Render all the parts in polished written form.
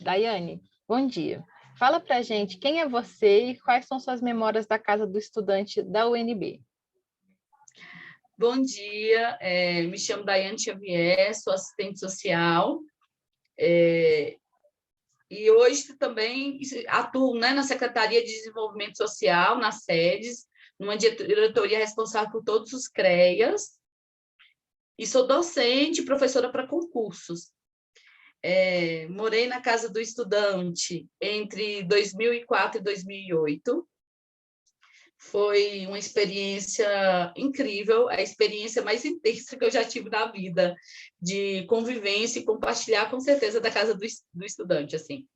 Daiane, bom dia. Fala pra gente quem é você e quais são suas memórias da Casa do Estudante da UNB. Bom dia, me chamo Daiane Xavier, sou assistente social, e hoje também atuo, né, na Secretaria de Desenvolvimento Social, nas sedes, numa diretoria responsável por todos os CREAs, e sou docente e professora para concursos. Morei na Casa do Estudante entre 2004 e 2008. Foi uma experiência incrível, a experiência mais intensa que eu já tive na vida, de convivência e compartilhar, com certeza, da Casa do Estudante. Assim.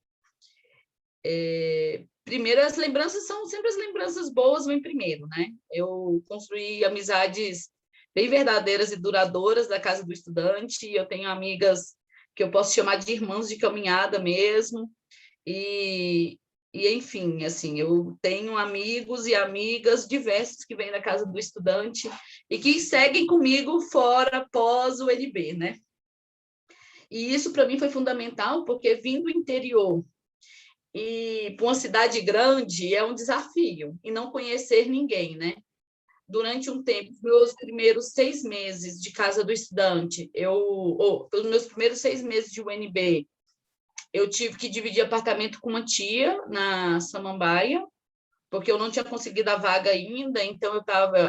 Primeiro, as lembranças são sempre as lembranças boas, vem primeiro, né? Eu construí amizades bem verdadeiras e duradouras da Casa do Estudante, eu tenho amigas que eu posso chamar de irmãs de caminhada mesmo, enfim, assim, eu tenho amigos e amigas diversos que vêm da Casa do Estudante e que seguem comigo fora, pós o NB, né? E isso, para mim, foi fundamental, porque vindo do interior e para uma cidade grande é um desafio, e não conhecer ninguém, né? Durante um tempo, meus primeiros 6 meses de Casa do Estudante, pelos meus primeiros 6 meses de UNB, eu tive que dividir apartamento com uma tia na Samambaia, porque eu não tinha conseguido a vaga ainda, então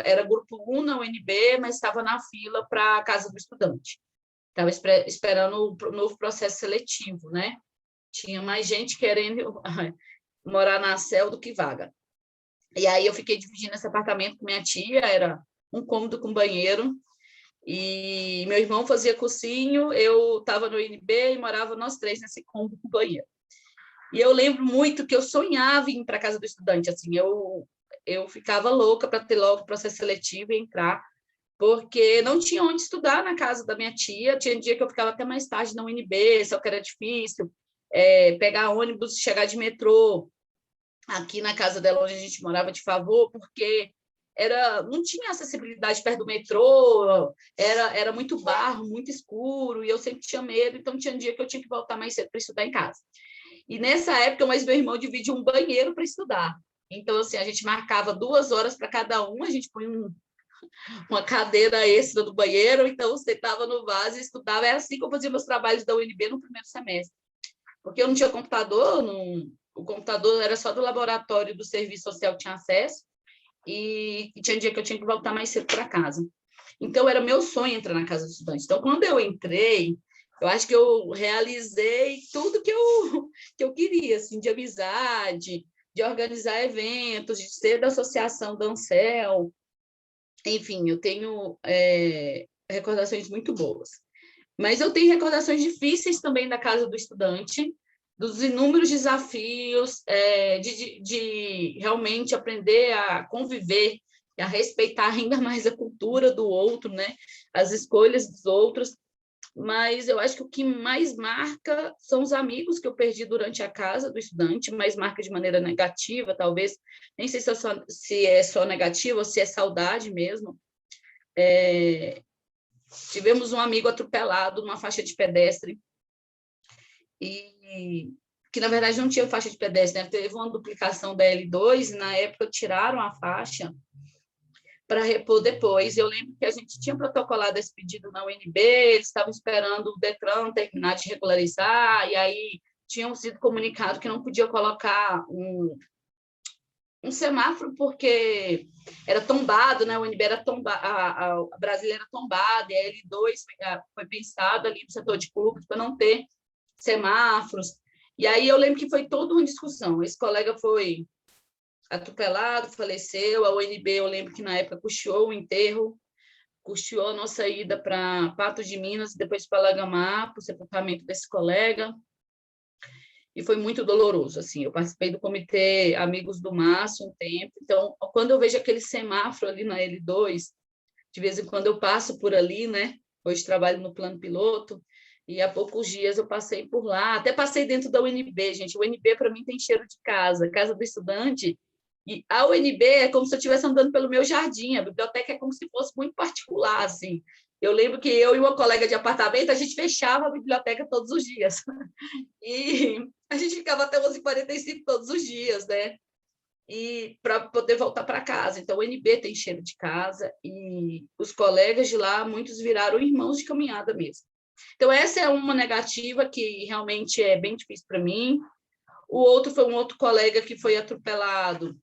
era grupo 1 na UNB, mas estava na fila para a Casa do Estudante. Estava esperando o novo processo seletivo, né? Tinha mais gente querendo morar na CEL do que vaga. E aí eu fiquei dividindo esse apartamento com minha tia, era um cômodo com banheiro, e meu irmão fazia cursinho, eu estava no UNB e morava nós três nesse cômodo com banheiro. E eu lembro muito que eu sonhava em ir para a Casa do Estudante, assim, eu ficava louca para ter logo o processo seletivo e entrar, porque não tinha onde estudar na casa da minha tia, tinha dia que eu ficava até mais tarde na UNB, só que era difícil, pegar ônibus, chegar de metrô, aqui na casa dela, onde a gente morava de favor, porque não tinha acessibilidade perto do metrô, era muito barro, muito escuro, e eu sempre tinha medo, então tinha um dia que eu tinha que voltar mais cedo para estudar em casa. E nessa época, mais meu irmão dividia um banheiro para estudar. Então, assim, a gente marcava 2 horas para cada um, a gente põe uma cadeira extra do banheiro, então você estava no vaso e estudava. Era assim que eu fazia meus trabalhos da UNB no primeiro semestre. Porque eu não tinha computador, o computador era só do laboratório do serviço social que tinha acesso, e tinha dia que eu tinha que voltar mais cedo para casa. Então, era meu sonho entrar na Casa do Estudante. Então, quando eu entrei, eu acho que eu realizei tudo que eu queria, assim, de amizade, de organizar eventos, de ser da associação da Ancel. Enfim, eu tenho recordações muito boas. Mas eu tenho recordações difíceis também da Casa do Estudante, dos inúmeros desafios, de realmente aprender a conviver, a respeitar ainda mais a cultura do outro, né? As escolhas dos outros. Mas eu acho que o que mais marca são os amigos que eu perdi durante a Casa do Estudante, mas marca de maneira negativa, talvez, nem sei se é só negativa ou se é saudade mesmo. Tivemos um amigo atropelado numa faixa de pedestre, e que, na verdade, não tinha faixa de pedestre, né? Teve uma duplicação da L2, e, na época, tiraram a faixa para repor depois. Eu lembro que a gente tinha protocolado esse pedido na UNB, eles estavam esperando o DETRAN terminar de regularizar, e aí tinham sido comunicado que não podia colocar um semáforo porque era tombado, né? O UNB era tombado, a Brasília era tombada, e a L2 foi pensada ali no setor de público para não ter semáforos. E aí eu lembro que foi toda uma discussão. Esse colega foi atropelado, faleceu, a UNB, eu lembro que na época custeou o enterro, custeou a nossa ida para Patos de Minas, depois para Lagamar, para o sepultamento desse colega, e foi muito doloroso, assim, eu participei do comitê Amigos do Márcio um tempo, então, quando eu vejo aquele semáforo ali na L2, de vez em quando eu passo por ali, né, hoje trabalho no plano piloto, e há poucos dias eu passei por lá, até passei dentro da UNB, gente, o UNB para mim tem cheiro de casa do estudante, e a UNB é como se eu estivesse andando pelo meu jardim, a biblioteca é como se fosse muito particular, assim, Eu lembro que eu e uma colega de apartamento, a gente fechava a biblioteca todos os dias. E a gente ficava até 11h45 todos os dias, né? E para poder voltar para casa. Então, o NB tem cheiro de casa e os colegas de lá, muitos viraram irmãos de caminhada mesmo. Então, essa é uma negativa que realmente é bem difícil para mim. O outro foi um outro colega que foi atropelado.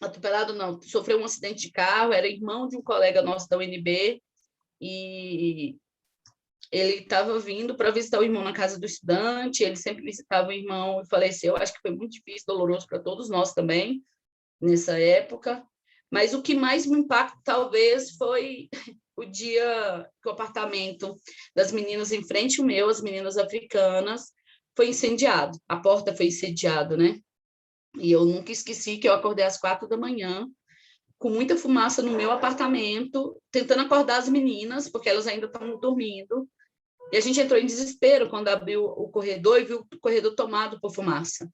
Atropelado não, sofreu um acidente de carro, era irmão de um colega nosso da UNB, e ele estava vindo para visitar o irmão na casa do estudante, ele sempre visitava o irmão e faleceu. Acho que foi muito difícil, doloroso para todos nós também, nessa época. Mas o que mais me impacta, talvez, foi o dia que o apartamento das meninas em frente ao meu, as meninas africanas, foi incendiado. A porta foi incendiada, né? E eu nunca esqueci que eu acordei às 4 da manhã, com muita fumaça no meu apartamento, tentando acordar as meninas, porque elas ainda estavam dormindo. E a gente entrou em desespero quando abriu o corredor e viu o corredor tomado por fumaça.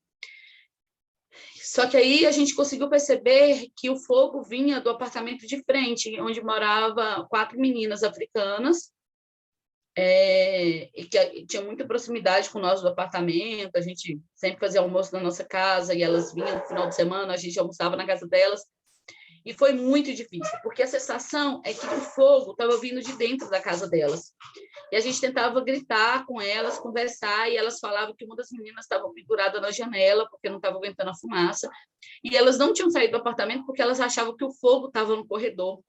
Só que aí a gente conseguiu perceber que o fogo vinha do apartamento de frente, onde moravam 4 meninas africanas, e que tinha muita proximidade com nós do apartamento. A gente sempre fazia almoço na nossa casa e elas vinham no final de semana, a gente almoçava na casa delas. E foi muito difícil, porque a sensação é que o fogo estava vindo de dentro da casa delas. E a gente tentava gritar com elas, conversar, e elas falavam que uma das meninas estava pendurada na janela, porque não estava aguentando a fumaça, e elas não tinham saído do apartamento porque elas achavam que o fogo estava no corredor.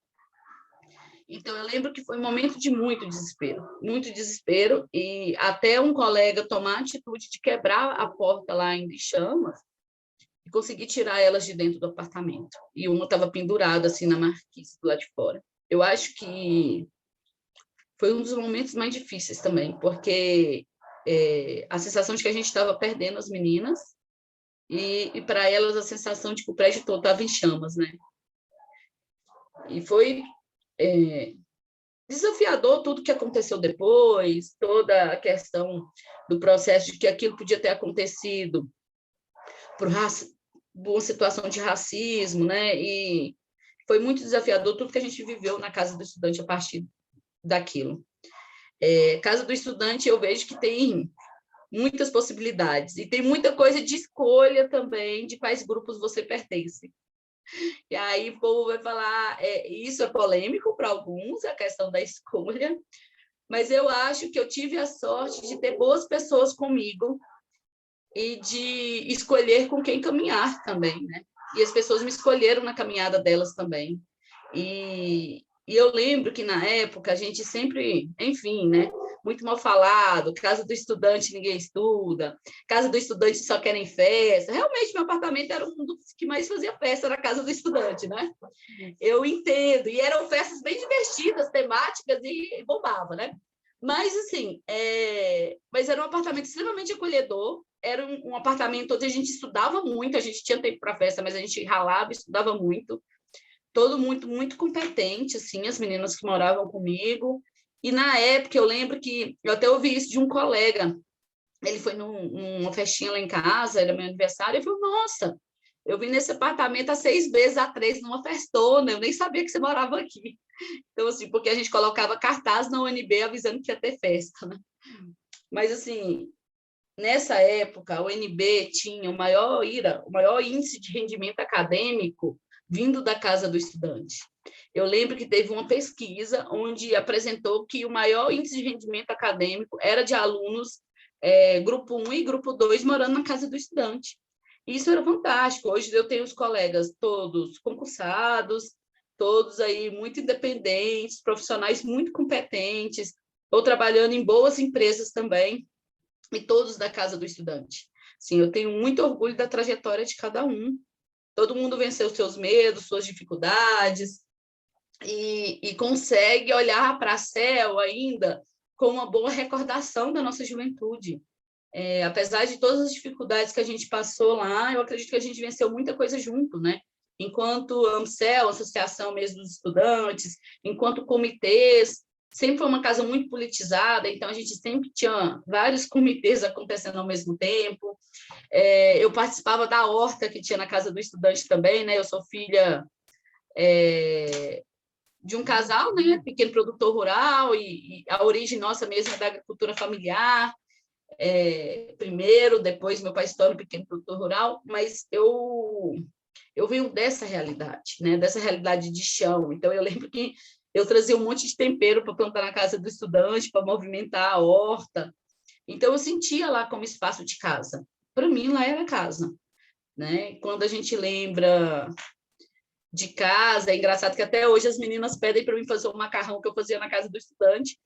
Então, eu lembro que foi um momento de muito desespero, e até um colega tomar a atitude de quebrar a porta lá ainda em chamas, e conseguir tirar elas de dentro do apartamento. E uma estava pendurada, assim, na marquise do lado de fora. Eu acho que foi um dos momentos mais difíceis também, porque a sensação de que a gente estava perdendo as meninas e para elas a sensação de que o prédio todo estava em chamas, né? E foi desafiador tudo que aconteceu depois, toda a questão do processo de que aquilo podia ter acontecido por uma situação de racismo, né? E foi muito desafiador tudo que a gente viveu na Casa do Estudante a partir daquilo. Casa do Estudante, eu vejo que tem muitas possibilidades e tem muita coisa de escolha também de quais grupos você pertence. E aí o povo vai falar, isso é polêmico para alguns, a questão da escolha, mas eu acho que eu tive a sorte de ter boas pessoas comigo e de escolher com quem caminhar também, né? E as pessoas me escolheram na caminhada delas também. E eu lembro que, na época, a gente sempre, enfim, né? Muito mal falado, casa do estudante ninguém estuda, casa do estudante só querem festa. Realmente, meu apartamento era um dos que mais fazia festa na casa do estudante, né? Eu entendo. E eram festas bem divertidas, temáticas, e bombava, né? Mas, assim, mas era um apartamento extremamente acolhedor, era um apartamento onde a gente estudava muito, a gente tinha tempo para festa, mas a gente ralava, estudava muito, todo muito, muito competente, assim, as meninas que moravam comigo. E, na época, eu lembro que eu até ouvi isso de um colega, ele foi numa festinha lá em casa, era meu aniversário, e falou, nossa, eu vim nesse apartamento há 6 meses atrás, numa festona, eu nem sabia que você morava aqui. Então, assim, porque a gente colocava cartaz na UNB avisando que ia ter festa, né? Mas, assim, nessa época, a UNB tinha o maior índice de rendimento acadêmico vindo da Casa do Estudante. Eu lembro que teve uma pesquisa onde apresentou que o maior índice de rendimento acadêmico era de alunos grupo 1 e grupo 2 morando na Casa do Estudante. Isso era fantástico. Hoje eu tenho os colegas todos concursados, todos aí muito independentes, profissionais muito competentes, ou trabalhando em boas empresas também, e todos da Casa do Estudante. Sim, eu tenho muito orgulho da trajetória de cada um. Todo mundo venceu seus medos, suas dificuldades, e consegue olhar para a CEL ainda com uma boa recordação da nossa juventude. Apesar de todas as dificuldades que a gente passou lá, eu acredito que a gente venceu muita coisa junto, né? Enquanto AMCEL, Associação mesmo dos Estudantes, enquanto comitês, sempre foi uma casa muito politizada, então a gente sempre tinha vários comitês acontecendo ao mesmo tempo. Eu participava da horta que tinha na Casa do Estudante também, né? Eu sou filha de um casal, né, pequeno produtor rural, e a origem nossa mesmo é da agricultura familiar, primeiro, depois meu pai se torna um pequeno produtor rural, mas eu venho dessa realidade, né, dessa realidade de chão. Então, eu lembro que eu trazia um monte de tempero para plantar na casa do estudante, para movimentar a horta. Então, eu sentia lá como espaço de casa. Para mim, lá era casa, né? Quando a gente lembra de casa, é engraçado que até hoje as meninas pedem para mim fazer um macarrão que eu fazia na casa do estudante,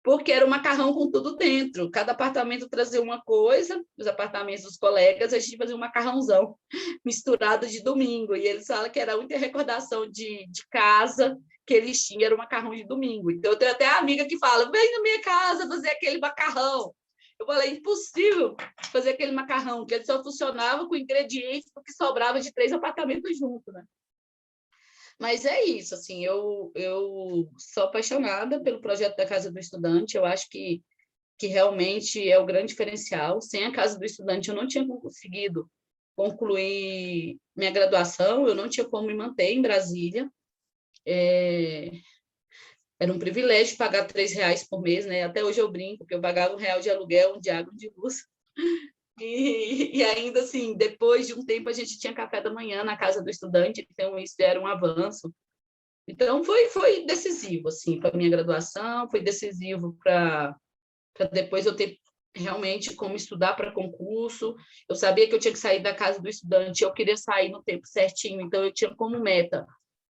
porque era um macarrão com tudo dentro. Cada apartamento trazia uma coisa, os apartamentos dos colegas, a gente fazia um macarrãozão misturado de domingo. E eles falam que era a única recordação de casa que eles tinham, era o macarrão de domingo. Então, eu tenho até a amiga que fala, vem na minha casa fazer aquele macarrão. Eu falei, impossível fazer aquele macarrão, que ele só funcionava com ingredientes porque sobrava de 3 apartamentos juntos, né? Mas é isso, assim, eu sou apaixonada pelo projeto da Casa do Estudante, eu acho que realmente é o grande diferencial. Sem a Casa do Estudante, eu não tinha conseguido concluir minha graduação, eu não tinha como me manter em Brasília. Era um privilégio pagar R$3 por mês, né? Até hoje eu brinco, porque eu pagava R$1 de aluguel, um de água, um de luz. E ainda assim, depois de um tempo, a gente tinha café da manhã na casa do estudante, então isso era um avanço. Então, foi decisivo, assim, para a minha graduação, foi decisivo para depois eu ter realmente como estudar para concurso. Eu sabia que eu tinha que sair da casa do estudante, eu queria sair no tempo certinho, então eu tinha como meta,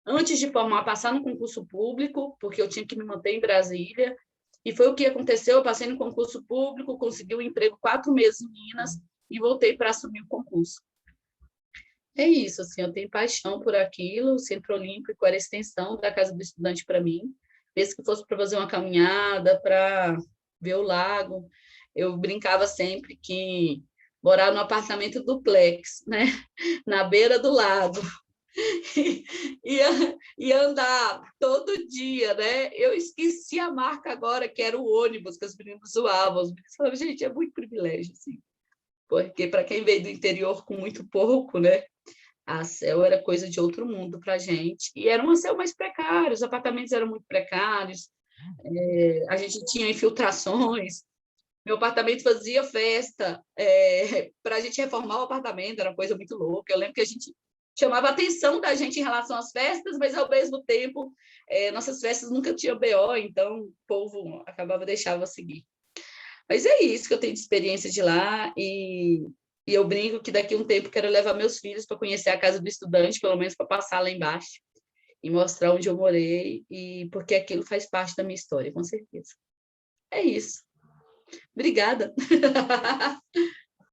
antes de formar, passar no concurso público, porque eu tinha que me manter em Brasília. E foi o que aconteceu, eu passei no concurso público, consegui um emprego 4 meses em Minas e voltei para assumir o concurso. É isso, assim, eu tenho paixão por aquilo, o Centro Olímpico era a extensão da Casa do Estudante para mim, mesmo que fosse para fazer uma caminhada, para ver o lago. Eu brincava sempre que morar no apartamento duplex, né? Na beira do lago, e andar todo dia, né? Eu esqueci a marca agora, que era o ônibus que os meninos zoavam. Os meninos falavam, gente, é muito privilégio, assim. Porque para quem veio do interior com muito pouco, né? A céu era coisa de outro mundo para a gente. E era um céu mais precário, os apartamentos eram muito precários, a gente tinha infiltrações. Meu apartamento fazia festa para a gente reformar o apartamento, era uma coisa muito louca. Eu lembro que a gente chamava a atenção da gente em relação às festas, mas, ao mesmo tempo, nossas festas nunca tinham BO, então o povo deixava seguir. Mas é isso que eu tenho de experiência de lá, e eu brinco que daqui a um tempo quero levar meus filhos para conhecer a Casa do Estudante, pelo menos para passar lá embaixo, e mostrar onde eu morei, e porque aquilo faz parte da minha história, com certeza. É isso. Obrigada.